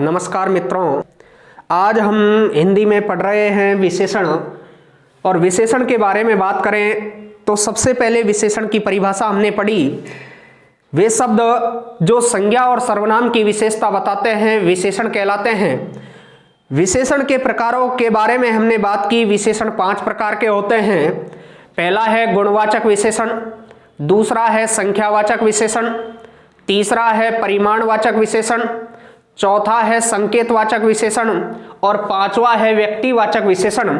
नमस्कार मित्रों, आज हम हिंदी में पढ़ रहे हैं विशेषण। और विशेषण के बारे में बात करें तो सबसे पहले विशेषण की परिभाषा हमने पढ़ी। वे शब्द जो संज्ञा और सर्वनाम की विशेषता बताते हैं विशेषण कहलाते हैं। विशेषण के प्रकारों के बारे में हमने बात की। विशेषण 5 प्रकार के होते हैं। पहला है गुणवाचक विशेषण, दूसरा है संख्यावाचक विशेषण, तीसरा है परिमाणवाचक विशेषण, चौथा है संकेतवाचक विशेषण और पांचवा है व्यक्तिवाचक विशेषण,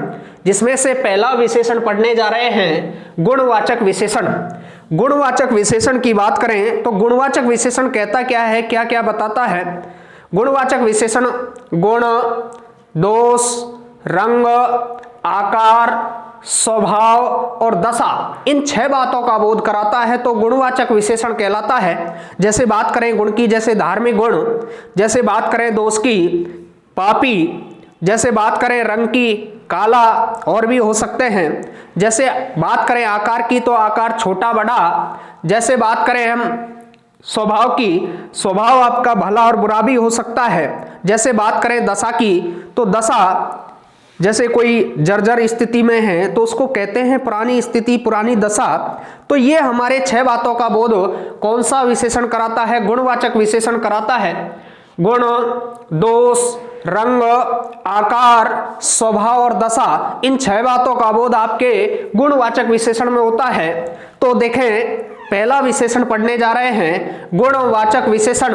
जिसमें से पहला विशेषण पढ़ने जा रहे हैं गुणवाचक विशेषण। गुणवाचक विशेषण की बात करें तो गुणवाचक विशेषण कहता क्या है, क्या क्या बताता है। गुणवाचक विशेषण गुण, दोष, रंग, आकार, स्वभाव और दशा, इन 6 बातों का बोध कराता है तो गुणवाचक विशेषण कहलाता है। जैसे बात करें गुण की, जैसे धार्मिक गुण, जैसे बात करें दोष की, पापी, जैसे बात करें रंग की, काला, और भी हो सकते हैं। जैसे बात करें आकार की तो आकार छोटा बड़ा। जैसे बात करें हम स्वभाव की, स्वभाव आपका भला और बुरा भी हो सकता है। जैसे बात करें दशा की तो दशा, जैसे कोई जर्जर स्थिति में है तो उसको कहते हैं पुरानी स्थिति, पुरानी दशा। तो ये हमारे 6 बातों का बोध कौन सा विशेषण कराता है? गुणवाचक विशेषण कराता है। गुण, दोष, रंग, आकार, स्वभाव और दशा, इन 6 बातों का बोध आपके गुणवाचक विशेषण में होता है। तो देखें, पहला विशेषण पढ़ने जा रहे हैं गुणवाचक विशेषण।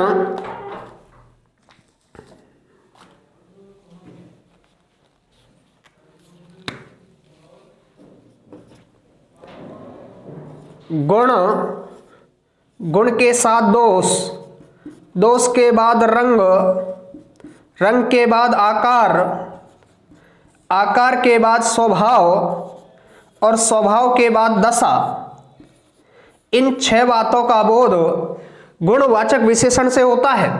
गुण, गुण के साथ दोष, दोष के बाद रंग, रंग के बाद आकार, आकार के बाद स्वभाव और स्वभाव के बाद दशा, इन 6 बातों का बोध गुणवाचक विशेषण से होता है।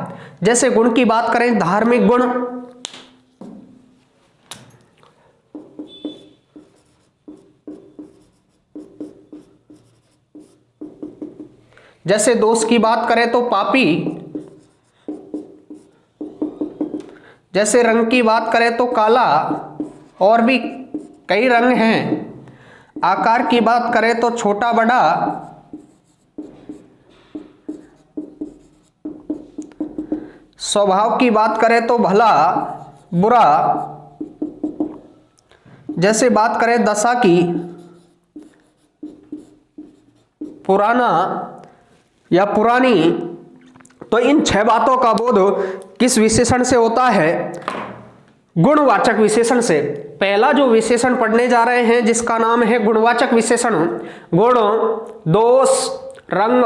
जैसे गुण की बात करें, धार्मिक गुण, जैसे दोष की बात करें तो पापी, जैसे रंग की बात करें तो काला, और भी कई रंग हैं। आकार की बात करें तो छोटा बड़ा, स्वभाव की बात करें तो भला बुरा, जैसे बात करें दशा की, पुराना या पुरानी। तो इन 6 बातों का बोध किस विशेषण से होता है? गुणवाचक विशेषण से। पहला जो विशेषण पढ़ने जा रहे हैं जिसका नाम है गुणवाचक विशेषण, गुण, दोष, रंग,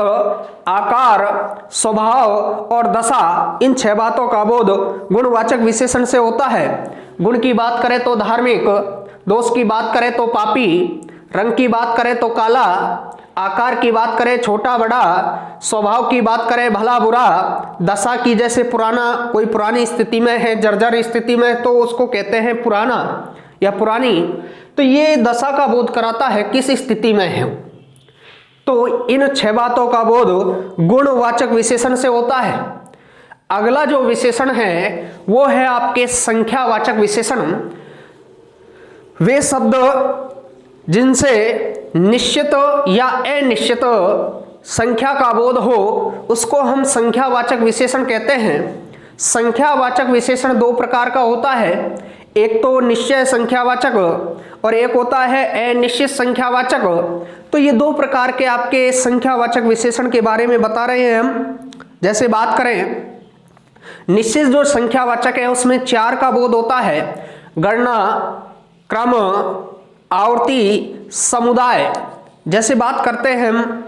आकार, स्वभाव और दशा, इन 6 बातों का बोध गुणवाचक विशेषण से होता है। गुण की बात करें तो धार्मिक, दोष की बात करें तो पापी, रंग की बात करें तो काला, आकार की बात करें छोटा बड़ा, स्वभाव की बात करें भला बुरा, दशा की जैसे पुराना, कोई पुरानी स्थिति में है, जर्जर स्थिति में, तो उसको कहते हैं पुराना या पुरानी। तो ये दशा का बोध कराता है किस स्थिति में है। तो इन 6 बातों का बोध गुणवाचक विशेषण से होता है। अगला जो विशेषण है वो है आपके संख्यावाचक विशेषण। वे शब्द जिनसे निश्चित या अनिश्चित संख्या का बोध हो उसको हम संख्यावाचक विशेषण कहते हैं। संख्यावाचक विशेषण 2 प्रकार का होता है, एक तो निश्चय संख्यावाचक और एक होता है अनिश्चित संख्यावाचक। तो ये 2 प्रकार के आपके संख्यावाचक विशेषण के बारे में बता रहे हैं हम। जैसे बात करें, निश्चित जो संख्यावाचक है उसमें 4 का बोध होता है, गणना, क्रम, आवर्ती, समुदाय। जैसे बात करते हैं हम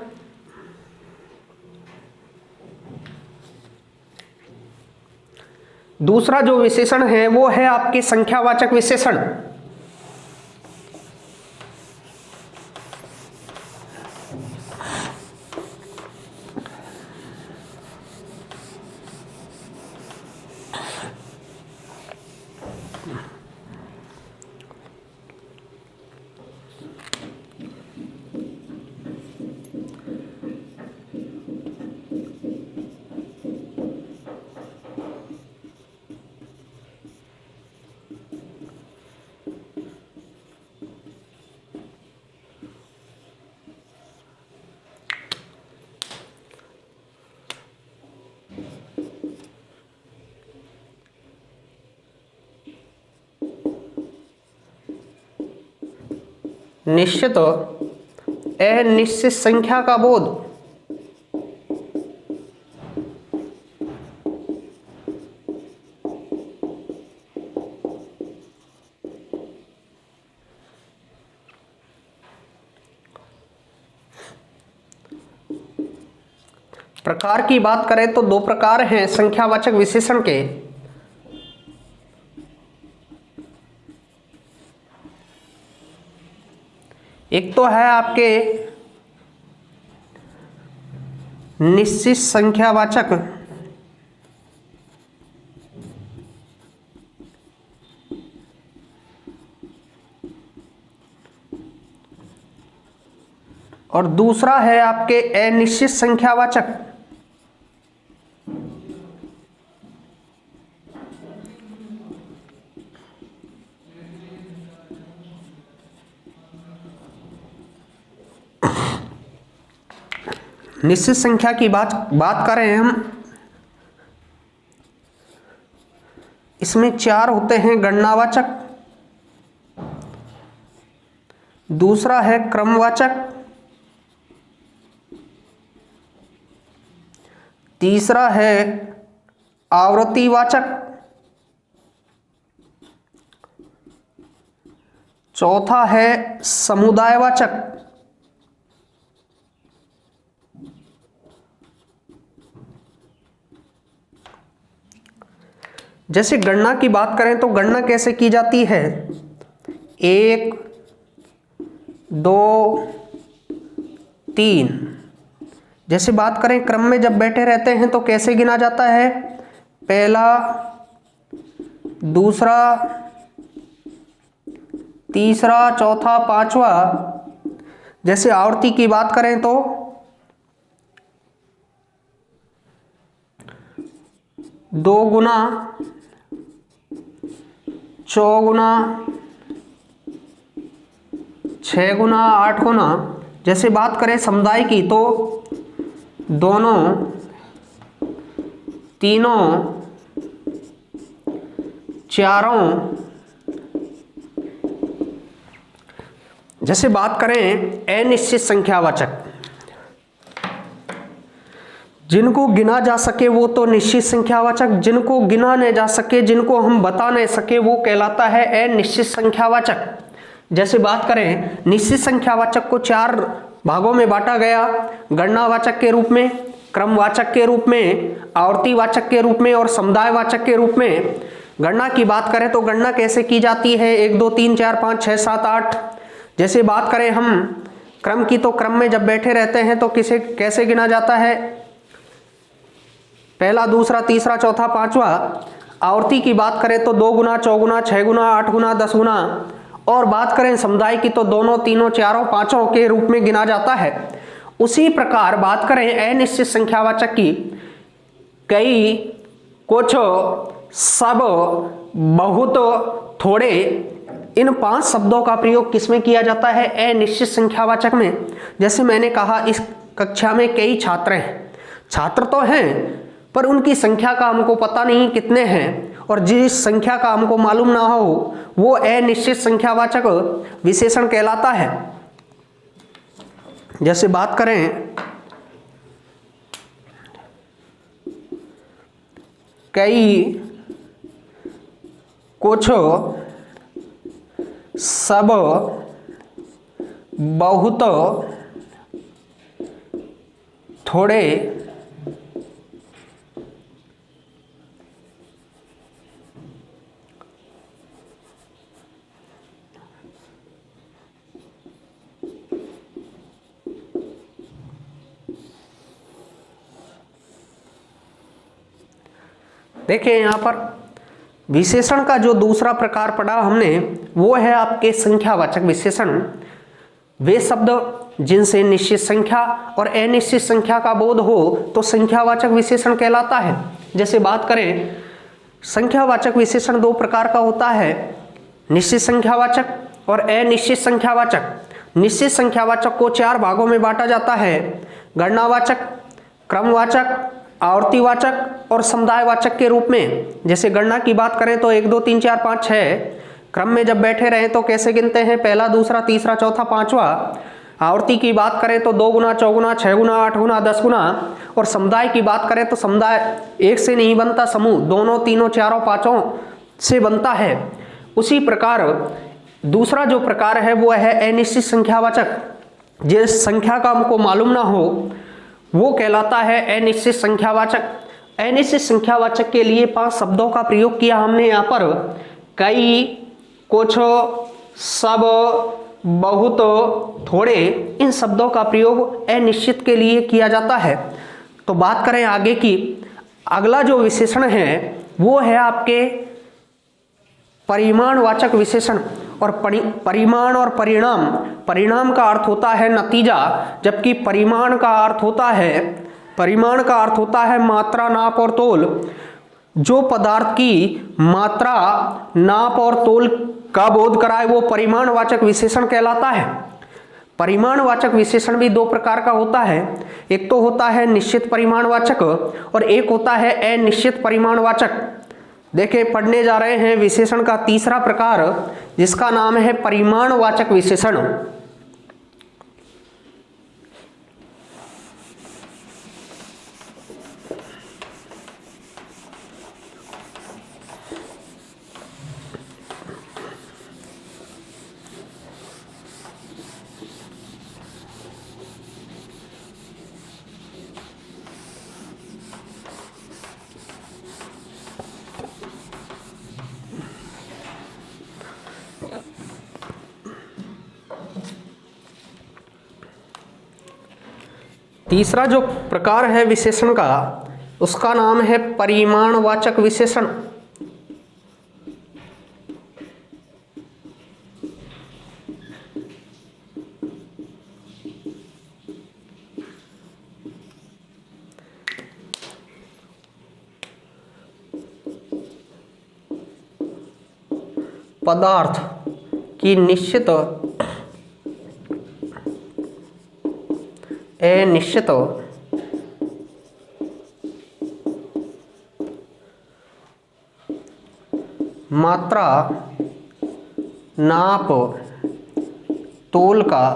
दूसरा जो विशेषण है वो है आपके संख्यावाचक विशेषण। निश्चित अनिश्चित संख्या का बोध। प्रकार की बात करें तो दो प्रकार हैं संख्यावाचक विशेषण के। एक तो है आपके निश्चित संख्यावाचक, और दूसरा है आपके अनिश्चित संख्यावाचक। निश्चित संख्या की बात करें हम, इसमें चार होते हैं गणनावाचक, दूसरा है क्रमवाचक, तीसरा है आवृत्तिवाचक, चौथा है समुदायवाचक। जैसे गणना की बात करें तो गणना कैसे की जाती है, 1 2 3। जैसे बात करें क्रम में जब बैठे रहते हैं तो कैसे गिना जाता है, पहला, दूसरा, तीसरा, चौथा, पांचवा। जैसे आवर्ती की बात करें तो 2 गुना, 4 गुना, 6 गुना, 8 गुना। जैसे बात करें समुदाय की तो दोनों, तीनों, चारों। जैसे बात करें अनिश्चित संख्यावाचक, जिनको गिना जा सके वो तो निश्चित संख्यावाचक, जिनको गिना नहीं जा सके, जिनको हम बता नहीं सके, वो कहलाता है अनिश्चित संख्यावाचक। जैसे बात करें निश्चित संख्यावाचक को 4 भागों में बांटा गया, गणनावाचक के रूप में, क्रमवाचक के रूप में, आवर्तीवाचक के रूप में और समुदायवाचक के रूप में। गणना की बात करें तो गणना कैसे की जाती है, 1 2 3 4 5 6 7 8। जैसे बात करें हम क्रम की तो क्रम में जब बैठे रहते हैं तो कैसे गिना जाता है, पहला, दूसरा, तीसरा, चौथा, पांचवा। आवर्ती की बात करें तो 2 गुना, 4 गुना, 6 गुना, 8 गुना, 10 गुना। और बात करें समुदाय की तो दोनों, तीनों, चारों, पांचों के रूप में गिना जाता है। उसी प्रकार बात करें अनिश्चित संख्यावाचक की, कई, कुछ, सब, बहुत, थोड़े, इन 5 शब्दों का प्रयोग किसमें किया जाता है, अनिश्चित संख्यावाचक में। जैसे मैंने कहा इस कक्षा में कई छात्र हैं, छात्र तो हैं पर उनकी संख्या का हमको पता नहीं कितने हैं, और जिस संख्या का हमको मालूम ना हो वो अनिश्चित संख्यावाचक विशेषण कहलाता है। जैसे बात करें कई, कुछ, सब, बहुत, थोड़े, देखिए यहाँ पर विशेषण का जो दूसरा प्रकार पढ़ा हमने वो है आपके संख्यावाचक विशेषण। वे शब्द जिनसे निश्चित संख्या और अनिश्चित संख्या का बोध हो तो संख्यावाचक विशेषण कहलाता है। जैसे बात करें संख्यावाचक विशेषण 2 प्रकार का होता है, निश्चित संख्यावाचक और अनिश्चित संख्यावाचक। निश्चित संख्यावाचक को 4 भागों में बांटा जाता है, गणनावाचक, क्रमवाचक, आवर्तीवाचक और समुदायवाचक के रूप में। जैसे गणना की बात करें तो 1 2 3 4 5 6, क्रम में जब बैठे रहे तो कैसे गिनते हैं, पहला, दूसरा, तीसरा, चौथा, पांचवा। आवर्ती की बात करें तो 2 गुना, 4 गुना, 6 गुना, 8 गुना, 10 गुना। और समुदाय की बात करें तो समुदाय एक से नहीं बनता, समूह 2, 3, 4, 5 से बनता है। उसी प्रकार दूसरा जो प्रकार है वो है अनिश्चित संख्यावाचक। जिस संख्या का हमको मालूम ना हो वो कहलाता है अनिश्चित संख्यावाचक। अनिश्चित संख्यावाचक के लिए 5 शब्दों का प्रयोग किया हमने यहाँ पर। कई, कुछ, सब, बहुत, थोड़े, इन शब्दों का प्रयोग अनिश्चित के लिए किया जाता है। तो बात करें आगे की, अगला जो विशेषण है वो है आपके परिमाणवाचक विशेषण। और परिमाण और परिणाम, परिणाम का अर्थ होता है नतीजा, जबकि परिमाण का अर्थ होता है मात्रा, नाप और तोल। जो पदार्थ की मात्रा, नाप और तोल का बोध कराए वो परिमाणवाचक विशेषण कहलाता है। परिमाणवाचक विशेषण भी 2 प्रकार का होता है। एक तो होता है निश्चित परिमाणवाचक और एक होता है अनिश्चित परिमाणवाचक। देखें, पढ़ने जा रहे हैं विशेषण का तीसरा प्रकार, जिसका नाम है परिमाणवाचक विशेषण। तीसरा जो प्रकार है विशेषण का उसका नाम है परिमाणवाचक विशेषण। पदार्थ की निश्चित, अनिश्चित, मात्रा, नाप, तोल का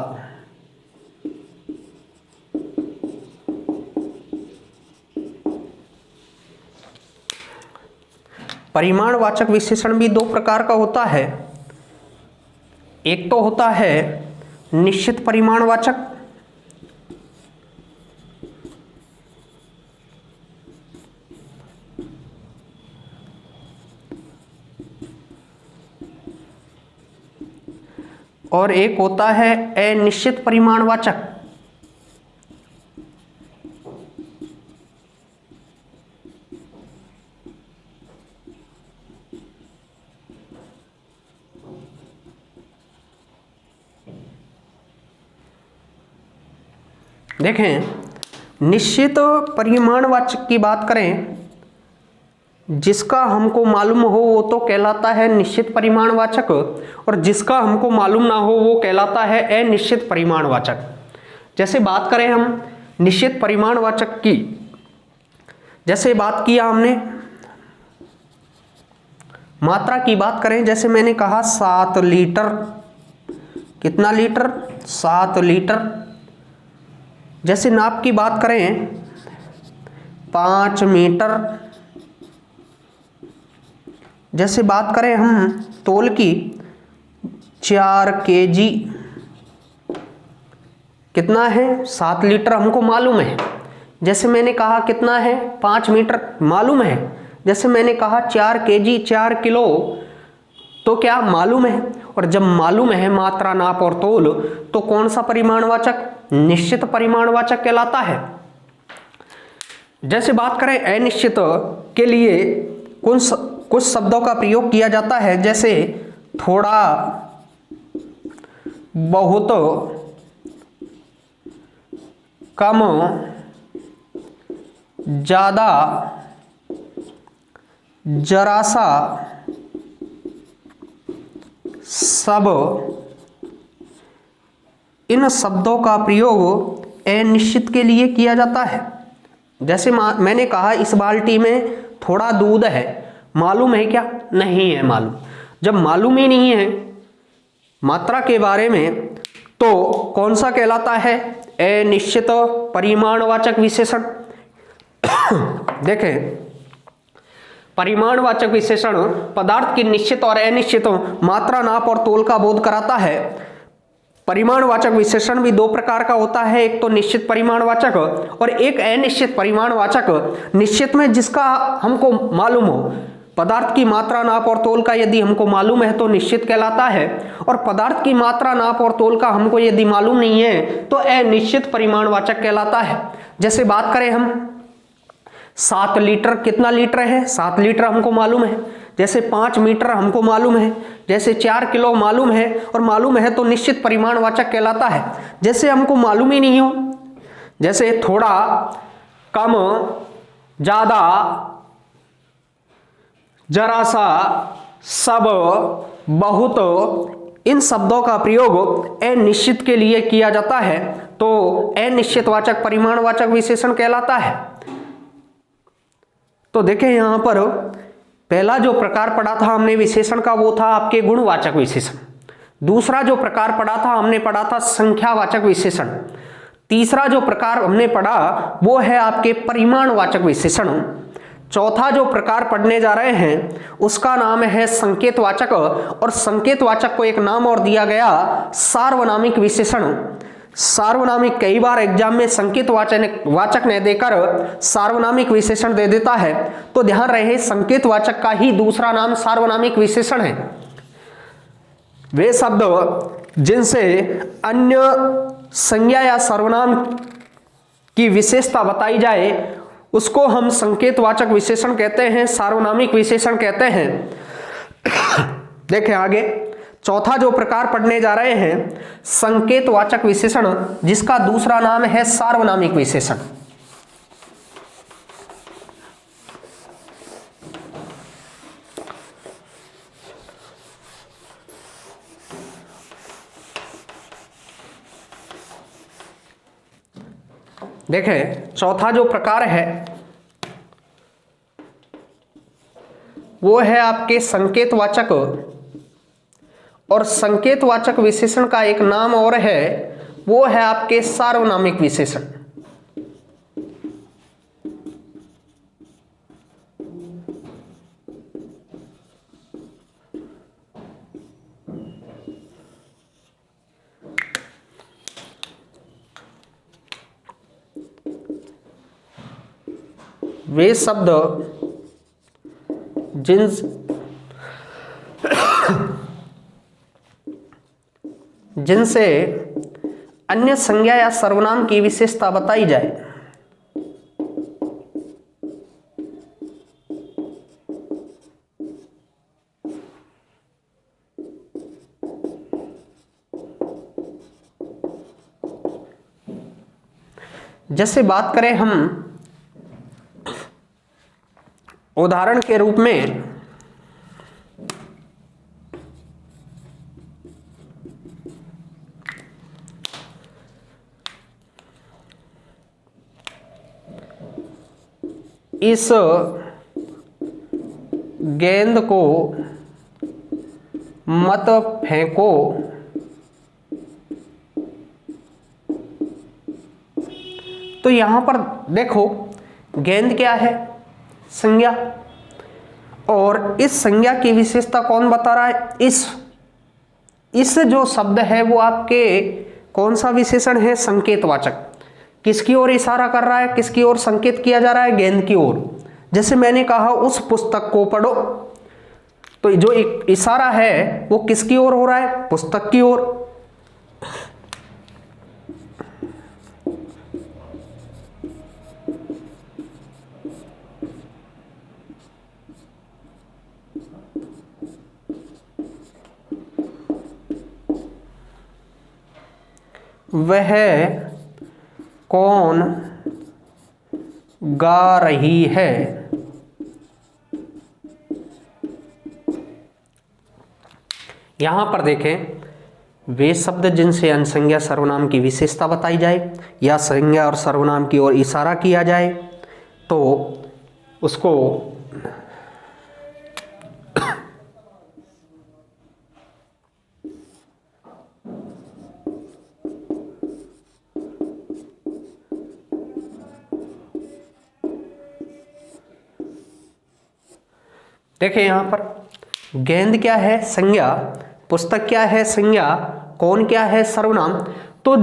परिमाणवाचक विशेषण भी 2 प्रकार का होता है। एक तो होता है निश्चित परिमाणवाचक, और एक होता है अनिश्चित परिमाणवाचक। देखें, निश्चित परिमाणवाचक की बात करें, जिसका हमको मालूम हो वो तो कहलाता है निश्चित परिमाणवाचक, और जिसका हमको मालूम ना हो वो कहलाता है अनिश्चित परिमाणवाचक। जैसे बात करें हम निश्चित परिमाणवाचक की, जैसे बात किया हमने मात्रा की बात करें, जैसे मैंने कहा 7 लीटर, कितना लीटर, 7 लीटर। जैसे नाप की बात करें 5 मीटर। जैसे बात करें हम तोल की 4 केजी, कितना है, 7 लीटर हमको मालूम है। जैसे मैंने कहा कितना है, 5 मीटर मालूम है। जैसे मैंने कहा 4 केजी, 4 किलो, तो क्या मालूम है। और जब मालूम है मात्रा, नाप और तोल, तो कौन सा परिमाणवाचक, निश्चित परिमाणवाचक कहलाता है। जैसे बात करें अनिश्चित के लिए कुछ शब्दों का प्रयोग किया जाता है, जैसे थोड़ा, बहुत, कम, ज्यादा, जरा सा, सब। इन शब्दों का प्रयोग अनिश्चित के लिए किया जाता है। जैसे मैंने कहा इस बाल्टी में थोड़ा दूध है, मालूम है क्या, नहीं है मालूम। जब मालूम ही नहीं है मात्रा के बारे में तो कौन सा कहलाता है? अनिश्चित परिमाणवाचक विशेषण। देखें, परिमाणवाचक विशेषण पदार्थ की निश्चित और अनिश्चित मात्रा, नाप और तोल का बोध कराता है। परिमाणवाचक विशेषण भी दो प्रकार का होता है, एक तो निश्चित परिमाणवाचक और एक अनिश्चित परिमाणवाचक। निश्चित में जिसका हमको मालूम हो, पदार्थ की मात्रा, नाप और तोल का यदि हमको मालूम है तो निश्चित कहलाता है, और पदार्थ की मात्रा, नाप और तोल का हमको यदि मालूम नहीं है तो अनिश्चित परिमाणवाचक कहलाता है। जैसे बात करें हम 7 लीटर, कितना लीटर है? 7 लीटर हमको मालूम है। जैसे 5 मीटर हमको मालूम है, जैसे 4 किलो मालूम है, और मालूम है तो निश्चित परिमाणवाचक कहलाता है। जैसे हमको मालूम ही नहीं हो, जैसे थोड़ा, कम, ज्यादा, जरा सा, सब, बहुत, इन शब्दों का प्रयोग अनिश्चित के लिए किया जाता है तो अनिश्चितवाचक परिमाणवाचक विशेषण कहलाता है। तो देखें यहां पर पहला जो प्रकार पढ़ा था हमने विशेषण का वो था आपके गुणवाचक विशेषण। दूसरा जो प्रकार पढ़ा था हमने पढ़ा था संख्यावाचक विशेषण। तीसरा जो प्रकार हमने पढ़ा वो है आपके परिमाणवाचक विशेषण। चौथा जो प्रकार पढ़ने जा रहे हैं उसका नाम है संकेतवाचक, और संकेतवाचक को एक नाम और दिया गया सार्वनामिक विशेषण। सार्वनामिक कई बार एग्जाम में संकेतवाचक ने देकर सार्वनामिक विशेषण दे देता है, तो ध्यान रहे संकेतवाचक का ही दूसरा नाम सार्वनामिक विशेषण है। वे शब्द जिनसे अन्य संज्ञा या सर्वनाम की विशेषता बताई जाए उसको हम संकेतवाचक विशेषण कहते हैं, सार्वनामिक विशेषण कहते हैं। देखें आगे, चौथा जो प्रकार पढ़ने जा रहे हैं संकेतवाचक विशेषण, जिसका दूसरा नाम है सार्वनामिक विशेषण। देखें, चौथा जो प्रकार है वो है आपके संकेतवाचक, और संकेतवाचक विशेषण का एक नाम और है वो है आपके सार्वनामिक विशेषण। वे शब्द जिनसे अन्य संज्ञा या सर्वनाम की विशेषता बताई जाए। जैसे बात करें हम उदाहरण के रूप में इस गेंद को मत फेंको, तो यहां पर देखो गेंद क्या है? संज्ञा, और इस संज्ञा की विशेषता कौन बता रहा है? इस जो शब्द है वो आपके कौन सा विशेषण है? संकेतवाचक। किसकी ओर इशारा कर रहा है? किसकी ओर संकेत किया जा रहा है? गेंद की ओर। जैसे मैंने कहा उस पुस्तक को पढ़ो, तो जो एक इशारा है वो किसकी ओर हो रहा है? पुस्तक की ओर। वह कौन गा रही है? यहां पर देखें, वे शब्द जिनसे अनुसंज्ञा सर्वनाम की विशेषता बताई जाए या संज्ञा और सर्वनाम की ओर इशारा किया जाए तो उसको देखिए यहाँ पर गेंद क्या है? संज्ञा। पुस्तक क्या है? संज्ञा। कौन क्या है? सर्वनाम। तो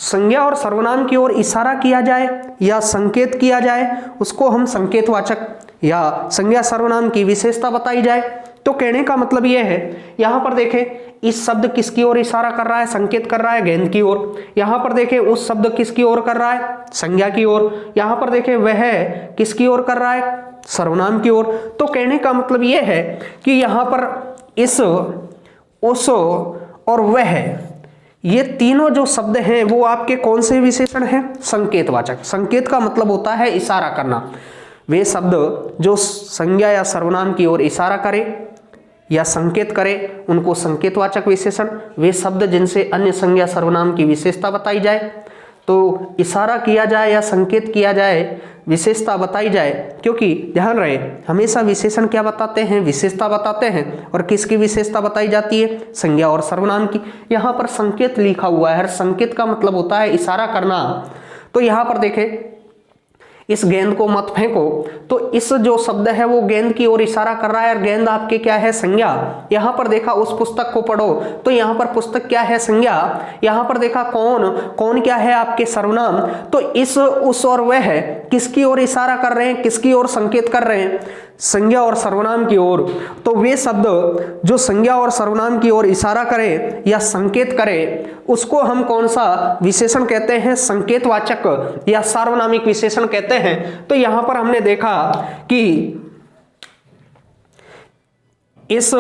संज्ञा और सर्वनाम की ओर इशारा किया जाए या संकेत किया जाए, उसको हम संकेतवाचक, या संज्ञा सर्वनाम की विशेषता बताई जाए। तो कहने का मतलब यह है, यहां पर देखें इस शब्द किसकी ओर इशारा कर रहा है? संकेत कर रहा है गेंद की ओर। यहां पर देखें उस शब्द किसकी ओर कर रहा है? संज्ञा की ओर। यहां पर देखें वह किसकी ओर कर रहा है? सर्वनाम की ओर। तो कहने का मतलब यह है कि यहां पर इस, उस और वह, ये तीनों जो शब्द हैं वो आपके कौन से विशेषण हैं? संकेतवाचक। संकेत का मतलब होता है इशारा करना। वे शब्द जो संज्ञा या सर्वनाम की ओर इशारा करे या संकेत करे उनको संकेतवाचक विशेषण। वे शब्द जिनसे अन्य संज्ञा सर्वनाम की विशेषता बताई जाए, तो इशारा किया जाए या संकेत किया जाए, विशेषता बताई जाए। क्योंकि ध्यान रहे, हमेशा विशेषण क्या बताते हैं? विशेषता बताते हैं। और किसकी विशेषता बताई जाती है? संज्ञा और सर्वनाम की। यहाँ पर संकेत लिखा हुआ है, हर संकेत का मतलब होता है इशारा करना। तो यहाँ पर देखें, इस गेंद को मत फेंको, तो इस जो शब्द है वो गेंद की ओर इशारा कर रहा है और गेंद आपके क्या है? संज्ञा। यहां पर देखा उस पुस्तक को पढ़ो, तो यहां पर पुस्तक क्या है? संज्ञा। यहां पर देखा कौन, कौन क्या है? आपके सर्वनाम। तो इस, उस और वह किसकी ओर इशारा कर रहे हैं? किसकी ओर संकेत कर रहे हैं? संज्ञा और सर्वनाम की ओर। तो वे शब्द जो संज्ञा और सर्वनाम की ओर इशारा करे या संकेत करे, उसको हम कौन सा विशेषण कहते हैं? संकेतवाचक या सार्वनामिक विशेषण कहते हैं। तो यहां पर हमने देखा कि इस,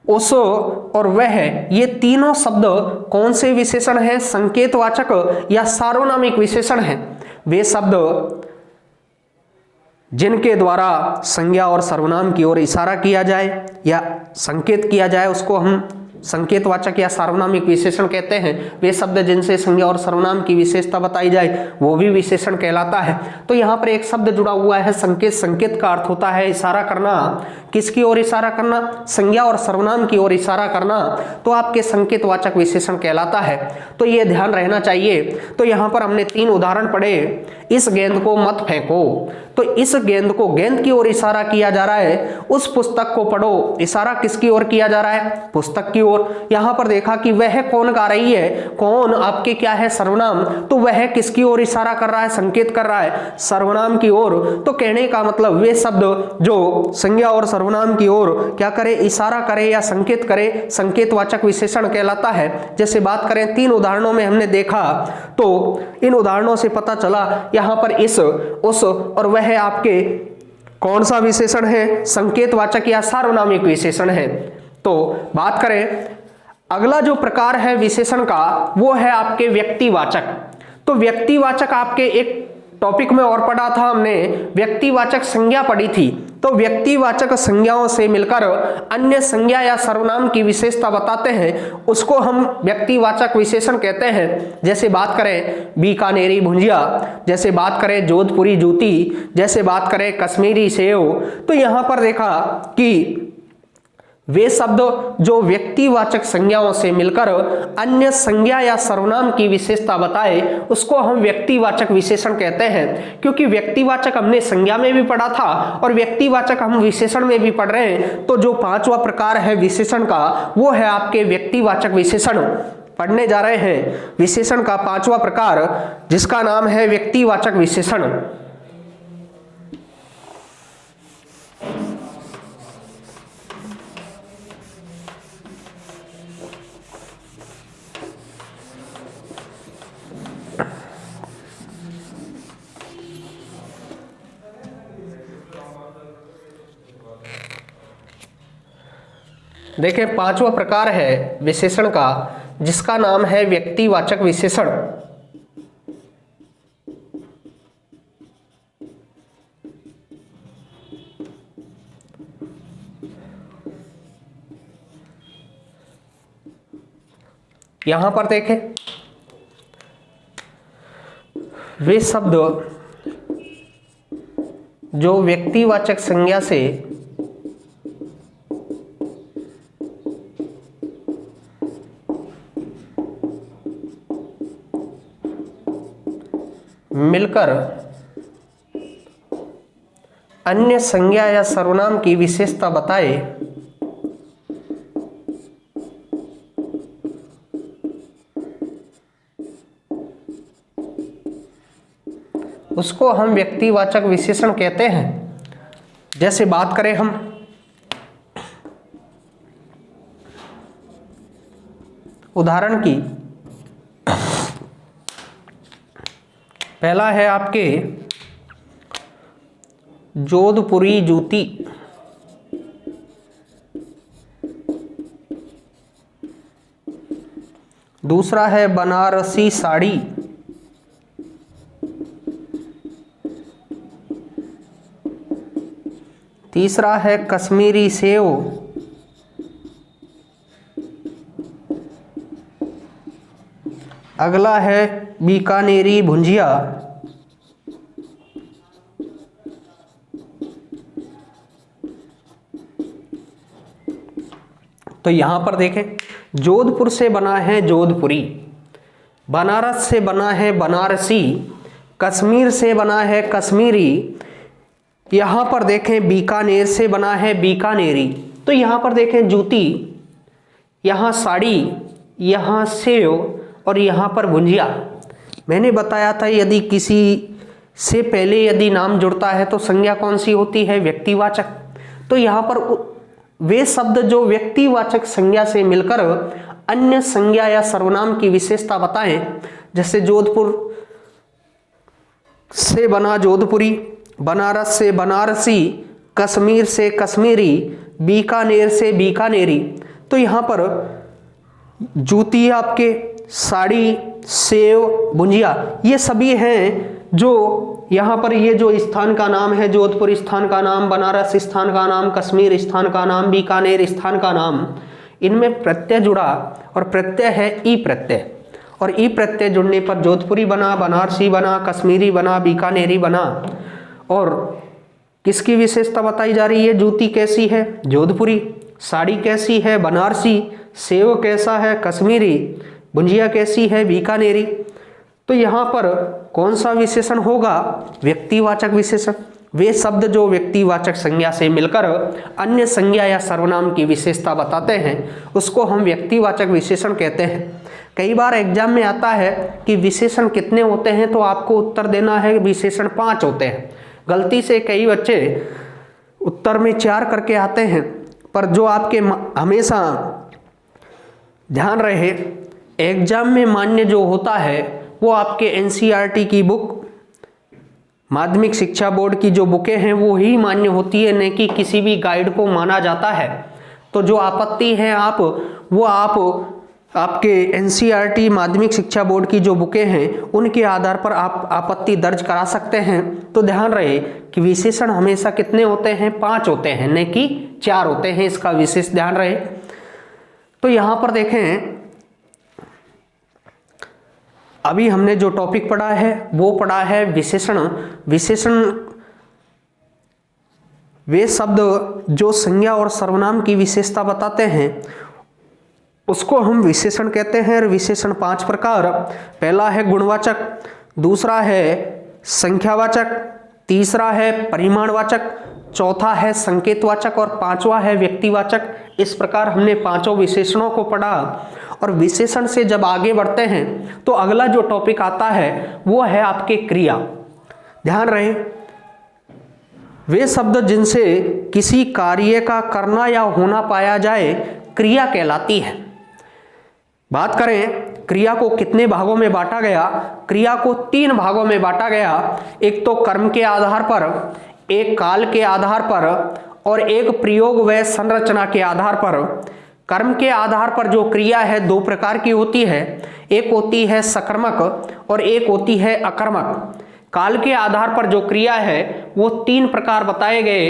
उस और वह, ये तीनों शब्द कौन से विशेषण हैं? संकेतवाचक या सार्वनामिक विशेषण हैं। वे शब्द जिनके द्वारा संज्ञा और सर्वनाम की ओर इशारा किया जाए या संकेत किया जाए, उसको हम संकेतवाचक या सार्वनामिक विशेषण कहते हैं। वे शब्द जिनसे संज्ञा और सर्वनाम की विशेषता बताई जाए वो भी विशेषण कहलाता है। तो यहाँ पर एक शब्द जुड़ा हुआ है संकेत। संकेत का अर्थ होता है इशारा करना। किसकी ओर इशारा करना? संज्ञा और सर्वनाम की ओर इशारा करना। तो आपके संकेतवाचक विशेषण कहलाता है। तो ये ध्यान रहना चाहिए। तो यहाँ पर हमने 3 उदाहरण पढ़े। इस गेंद को मत फेंको, तो इस गेंद को, गेंद की ओर इशारा किया जा रहा है। उस पुस्तक को पढ़ो, इशारा किसकी ओर किया जा रहा है? पुस्तक की ओर। यहां पर देखा कि वह कौन गा रही है? कौन आपके क्या है? सर्वनाम। तो वह किसकी ओर इशारा कर रहा है? संकेत कर रहा है सर्वनाम की ओर। तो कहने का मतलब वे शब्द जो संज्ञा और सर्वनाम की ओर क्या करे? इशारा करे या संकेत करे, संकेतवाचक विशेषण कहलाता है। जैसे बात करें 3 उदाहरणों में हमने देखा, तो इन उदाहरणों से पता चला यहां पर इस, उस और वह आपके कौन सा विशेषण है? संकेतवाचक या सार्वनामिक विशेषण है। तो बात करें अगला जो प्रकार है विशेषण का, वो है आपके व्यक्तिवाचक। तो व्यक्तिवाचक आपके एक टॉपिक में और पढ़ा था हमने, व्यक्तिवाचक संज्ञा पढ़ी थी। तो व्यक्तिवाचक संज्ञाओं से मिलकर अन्य संज्ञा या सर्वनाम की विशेषता बताते हैं, उसको हम व्यक्तिवाचक विशेषण कहते हैं। जैसे बात करें बीकानेरी भुंजिया, जैसे बात करें जोधपुरी जूती, जैसे बात करें कश्मीरी सेव। तो यहां पर देखा कि वे शब्द जो व्यक्तिवाचक संज्ञाओं से मिलकर अन्य संज्ञा या सर्वनाम की विशेषता बताए, उसको हम व्यक्तिवाचक विशेषण कहते हैं। क्योंकि व्यक्तिवाचक हमने संज्ञा में भी पढ़ा था और व्यक्तिवाचक हम विशेषण में भी पढ़ रहे हैं। तो जो 5वां प्रकार है विशेषण का, वो है आपके व्यक्तिवाचक विशेषण। पढ़ने जा रहे हैं विशेषण का 5वां प्रकार, जिसका नाम है व्यक्तिवाचक विशेषण। देखें 5वां प्रकार है विशेषण का, जिसका नाम है व्यक्तिवाचक विशेषण। यहां पर देखें वे शब्द जो व्यक्तिवाचक संज्ञा से मिलकर अन्य संज्ञा या सर्वनाम की विशेषता बताए उसको हम व्यक्तिवाचक विशेषण कहते हैं। जैसे बात करें हम उदाहरण की, पहला है आपके जोधपुरी जूती, दूसरा है बनारसी साड़ी, तीसरा है कश्मीरी सेव, अगला है बीकानेरी भुंजिया, तो यहां पर देखें जोधपुर से बना है जोधपुरी, बनारस से बना है बनारसी, कश्मीर से बना है कश्मीरी, यहां पर देखें बीकानेर से बना है बीकानेरी। तो यहां पर देखें जूती, यहां साड़ी, यहां सेव और यहां पर भुंजिया। मैंने बताया था यदि किसी से पहले यदि नाम जुड़ता है तो संज्ञा कौन सी होती है? व्यक्तिवाचक। तो यहां पर वे शब्द जो व्यक्तिवाचक संज्ञा से मिलकर अन्य संज्ञा या सर्वनाम की विशेषता बताएं, जैसे जोधपुर से बना जोधपुरी, बनारस से बनारसी, कश्मीर से कश्मीरी, बीकानेर से बीकानेरी। तो यहां पर जूती आपके, साड़ी, सेव, भुंजिया, ये सभी हैं जो यहाँ पर ये जो स्थान का नाम है, जोधपुर स्थान का नाम, बनारस स्थान का नाम, कश्मीर स्थान का नाम, बीकानेर स्थान का नाम, इनमें प्रत्यय जुड़ा और प्रत्यय है ई प्रत्यय, और ई प्रत्यय जुड़ने पर जोधपुरी बना, बनारसी बना, कश्मीरी बना, बीकानेरी बना। और किसकी विशेषता बताई जा रही है? जूती कैसी है? जोधपुरी, साड़ी कैसी है? बनारसी, सेव कैसा है? कश्मीरी, भुंजिया कैसी है? बीकानेरी। तो यहाँ पर कौन सा विशेषण होगा? व्यक्तिवाचक विशेषण। वे शब्द जो व्यक्तिवाचक संज्ञा से मिलकर अन्य संज्ञा या सर्वनाम की विशेषता बताते हैं उसको हम व्यक्तिवाचक विशेषण कहते हैं। कई बार एग्जाम में आता है कि विशेषण कितने होते हैं, तो आपको उत्तर देना है विशेषण 5 होते हैं। गलती से कई बच्चे उत्तर में 4 करके आते हैं, पर जो आपके हमेशा ध्यान रहे एग्जाम में मान्य जो होता है वो आपके एनसीईआरटी की बुक, माध्यमिक शिक्षा बोर्ड की जो बुकें हैं वो ही मान्य होती है, न कि किसी भी गाइड को माना जाता है। तो जो आपत्ति है आप आपके एनसीईआरटी माध्यमिक शिक्षा बोर्ड की जो बुकें हैं उनके आधार पर आप आपत्ति दर्ज करा सकते हैं। तो ध्यान रहे कि विशेषण हमेशा कितने होते हैं? 5 होते हैं, न कि 4 होते हैं, इसका विशेष ध्यान रहे। तो यहां पर देखें अभी हमने जो टॉपिक पढ़ा है वो पढ़ा है विशेषण। विशेषण वे शब्द जो संज्ञा और सर्वनाम की विशेषता बताते हैं उसको हम विशेषण कहते हैं। और विशेषण 5 प्रकार, पहला है गुणवाचक, दूसरा है संख्यावाचक, तीसरा है परिमाणवाचक, चौथा है संकेतवाचक और 5वां है व्यक्तिवाचक। इस प्रकार हमने 5 विशेषणों को पढ़ा। और विशेषण से जब आगे बढ़ते हैं तो अगला जो टॉपिक आता है वो है आपके क्रिया। ध्यान रहे वे शब्द जिनसे किसी कार्य का करना या होना पाया जाए क्रिया कहलाती है। बात करें क्रिया को कितने भागों में बांटा गया? क्रिया को 3 भागों में बांटा गया। एक तो कर्म के आधार पर, एक काल के आधार पर और एक प्रयोग व संरचना के आधार पर। कर्म के आधार पर जो क्रिया है 2 प्रकार की होती है, एक होती है सकर्मक और एक होती है अकर्मक। काल के आधार पर जो क्रिया है वो 3 प्रकार बताए गए,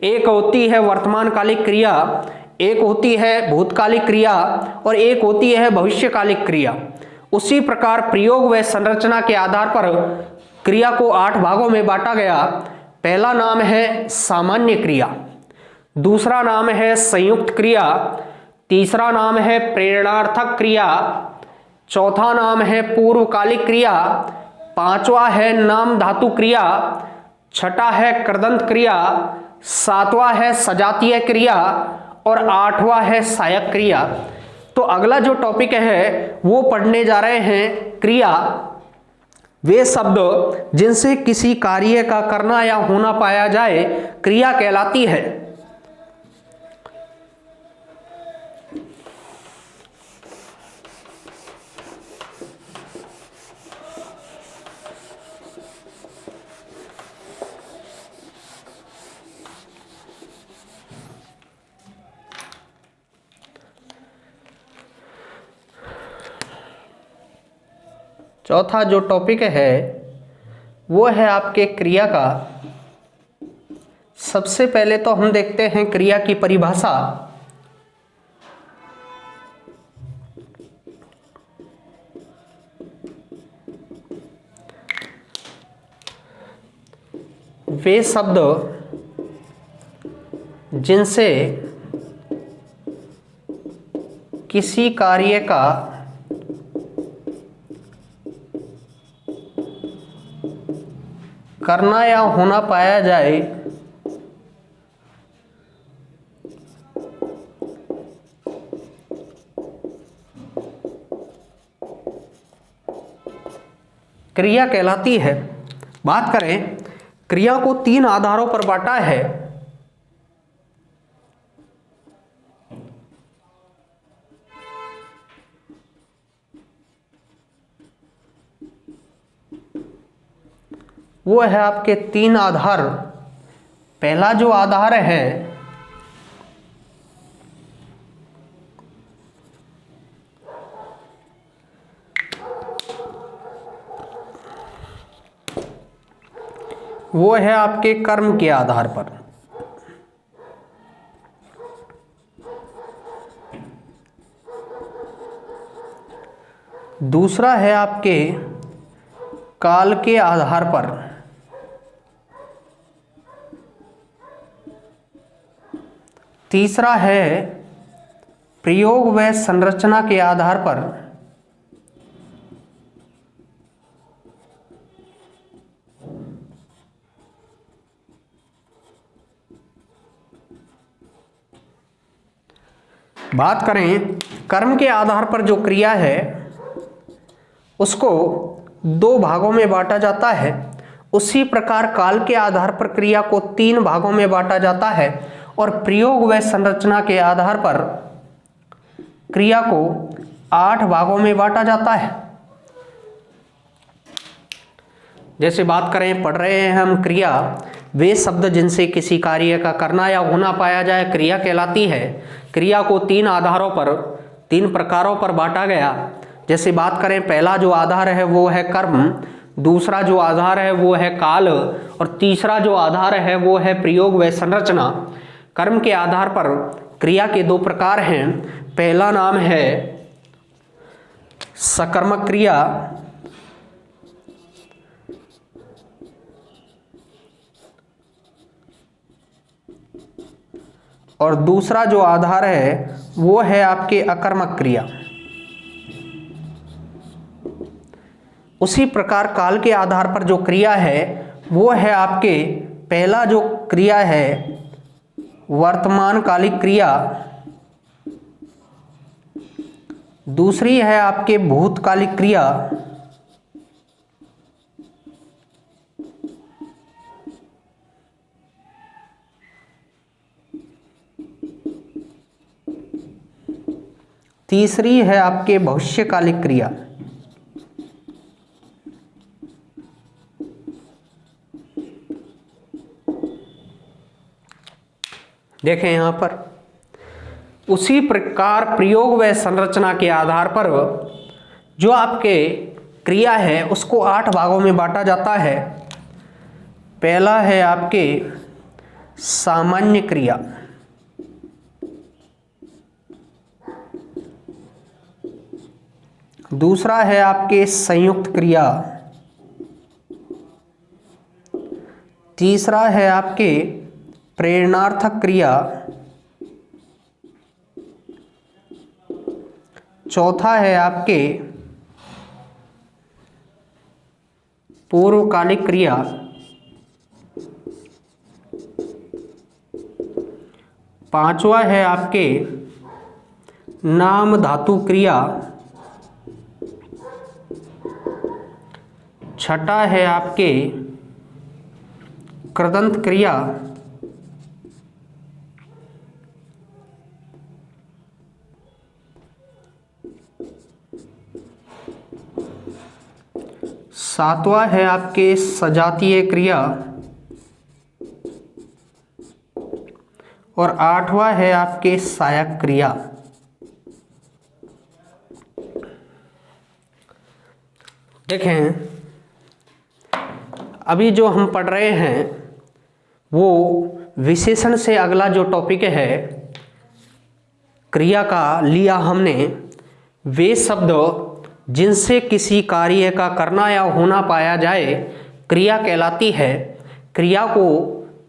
एक होती है वर्तमानकालिक क्रिया, एक होती है भूतकालिक क्रिया और एक होती है भविष्यकालिक क्रिया। उसी प्रकार प्रयोग व संरचना के आधार पर क्रिया को 8 भागों में बांटा गया। पहला नाम है सामान्य क्रिया, दूसरा नाम है संयुक्त क्रिया, तीसरा नाम है प्रेरणार्थक क्रिया, चौथा नाम है पूर्वकालिक क्रिया, 5वां है नाम धातु क्रिया, छठा है कृदंत क्रिया, सातवां है सजातीय क्रिया और आठवां है सहायक क्रिया। तो अगला जो टॉपिक है वो पढ़ने जा रहे हैं क्रिया। वे शब्द जिनसे किसी कार्य का करना या होना पाया जाए क्रिया कहलाती है। चौथा जो टॉपिक है वो है आपके क्रिया का। सबसे पहले तो हम देखते हैं क्रिया की परिभाषा। वे शब्द जिनसे किसी कार्य का करना या होना पाया जाए क्रिया कहलाती है। बात करें, क्रिया को तीन आधारों पर बांटा है। वो है आपके तीन आधार। पहला जो आधार है वो है आपके कर्म के आधार पर। दूसरा है आपके काल के आधार पर। तीसरा है प्रयोग व संरचना के आधार पर। बात करें कर्म के आधार पर जो क्रिया है उसको दो भागों में बांटा जाता है। उसी प्रकार काल के आधार पर क्रिया को तीन भागों में बांटा जाता है और प्रयोग व संरचना के आधार पर क्रिया को 8 भागों में बांटा जाता है। जैसे बात करें, पढ़ रहे हैं हम क्रिया। वे शब्द जिनसे किसी कार्य का करना या होना पाया जाए क्रिया कहलाती है। क्रिया को तीन आधारों पर, तीन प्रकारों पर बांटा गया। जैसे बात करें, पहला जो आधार है वो है कर्म, दूसरा जो आधार है वो है काल और तीसरा जो आधार है वो है प्रयोग व संरचना। कर्म के आधार पर क्रिया के दो प्रकार हैं। पहला नाम है सकर्मक क्रिया और दूसरा जो आधार है वो है आपके अकर्मक क्रिया। उसी प्रकार काल के आधार पर जो क्रिया है वो है आपके, पहला जो क्रिया है वर्तमान कालिक क्रिया, दूसरी है आपके भूतकालिक क्रिया, तीसरी है आपके भविष्यकालिक क्रिया। देखें यहां पर, उसी प्रकार प्रयोग व संरचना के आधार पर जो आपके क्रिया है उसको 8 भागों में बांटा जाता है। पहला है आपके सामान्य क्रिया, दूसरा है आपके संयुक्त क्रिया, तीसरा है आपके प्रेरणार्थक क्रिया, चौथा है आपके पूर्वकालिक क्रिया पांचवा है आपके नाम धातु क्रिया, छठा है आपके कृदंत क्रिया, सातवां है आपके सजातीय क्रिया और आठवां है आपके सहायक क्रिया। देखें, अभी जो हम पढ़ रहे हैं वो विशेषण से अगला जो टॉपिक है क्रिया का लिया हमने। वे शब्द जिनसे किसी कार्य का करना या होना पाया जाए क्रिया कहलाती है। क्रिया को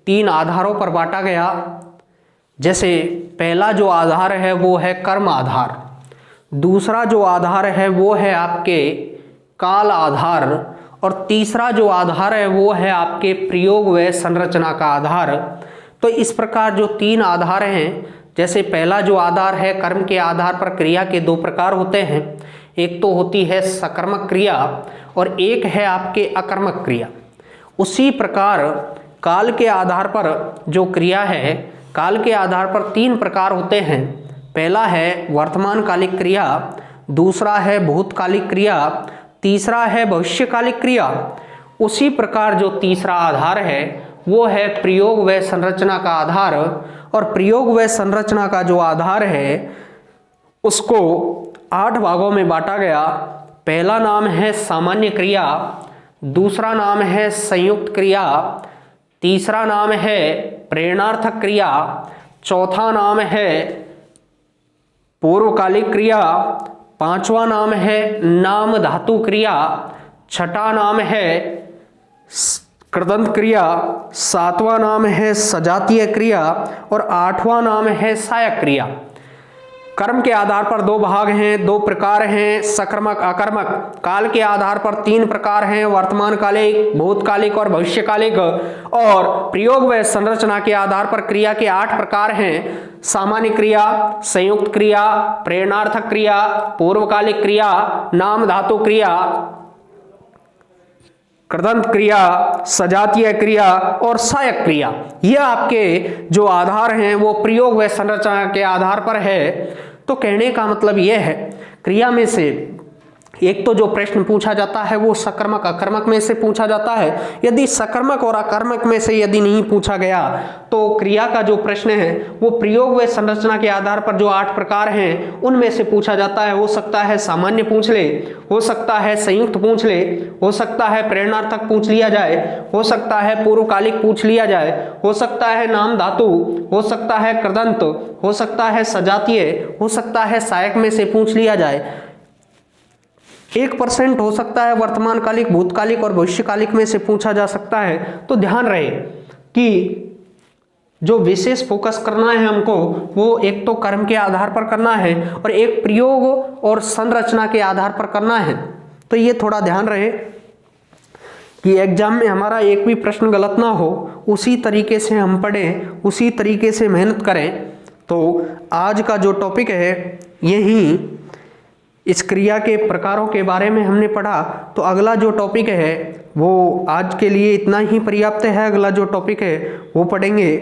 तीन आधारों पर बांटा गया। जैसे पहला जो आधार है वो है कर्म आधार, दूसरा जो आधार है वो है आपके काल आधार और तीसरा जो आधार है वो है आपके प्रयोग व संरचना का आधार। तो इस प्रकार जो तीन आधार हैं, जैसे पहला जो आधार है कर्म के आधार पर क्रिया के दो प्रकार होते हैं, एक तो होती है सकर्मक क्रिया और एक है आपके अकर्मक क्रिया। उसी प्रकार काल के आधार पर जो क्रिया है, काल के आधार पर तीन प्रकार होते हैं। पहला है वर्तमान कालिक क्रिया, दूसरा है भूतकालिक क्रिया, तीसरा है भविष्यकालिक क्रिया। उसी प्रकार जो तीसरा आधार है वो है प्रयोग व संरचना का आधार। और प्रयोग व संरचना का जो आधार है उसको 8 भागों में बांटा गया। पहला नाम है सामान्य क्रिया, दूसरा नाम है संयुक्त क्रिया, तीसरा नाम है प्रेरणार्थक क्रिया, चौथा नाम है पूर्वकालिक क्रिया, पांचवा नाम है नाम धातु क्रिया, छठा नाम है कृदंत क्रिया, सातवां नाम है सजातीय क्रिया और आठवां नाम है सहायक क्रिया। कर्म के आधार पर दो भाग हैं, दो प्रकार हैं, सकर्मक अकर्मक। काल के आधार पर तीन प्रकार हैं, वर्तमान कालिक, भूतकालिक और भविष्यकालिक। और प्रयोग व संरचना के आधार पर क्रिया के 8 प्रकार हैं, सामान्य क्रिया, संयुक्त क्रिया, प्रेरणार्थक क्रिया, पूर्वकालिक क्रिया, नाम धातु क्रिया, कृदंत क्रिया, सजातीय क्रिया और सहायक क्रिया। ये आपके जो आधार हैं वो प्रयोग व संरचना के आधार पर है। तो कहने का मतलब यह है, क्रिया में से एक तो जो प्रश्न पूछा जाता है वो सकर्मक अकर्मक में से पूछा जाता है। यदि सकर्मक और अकर्मक में से यदि नहीं पूछा गया तो क्रिया का जो प्रश्न है वो प्रयोग व संरचना के आधार पर जो 8 प्रकार हैं उनमें से पूछा जाता है। हो सकता है सामान्य पूछ ले, हो सकता है संयुक्त पूछ ले, हो सकता है प्रेरणार्थक पूछ लिया जाए, हो सकता है पूर्वकालिक पूछ लिया जाए, हो सकता है नाम धातु, हो सकता है कृदंत, हो सकता है सजातीय, हो सकता है सहायक में से पूछ लिया जाए। 1% हो सकता है वर्तमान कालिक, भूतकालिक और भविष्यकालिक में से पूछा जा सकता है। तो ध्यान रहे कि जो विशेष फोकस करना है हमको वो एक तो कर्म के आधार पर करना है और एक प्रयोग और संरचना के आधार पर करना है। तो ये थोड़ा ध्यान रहे कि एग्जाम में हमारा एक भी प्रश्न गलत ना हो, उसी तरीके से हम पढ़ें, उसी तरीके से मेहनत करें। तो आज का जो टॉपिक है यही इस क्रिया के प्रकारों के बारे में हमने पढ़ा। तो अगला जो टॉपिक है वो आज के लिए इतना ही पर्याप्त है। अगला जो टॉपिक है वो पढ़ेंगे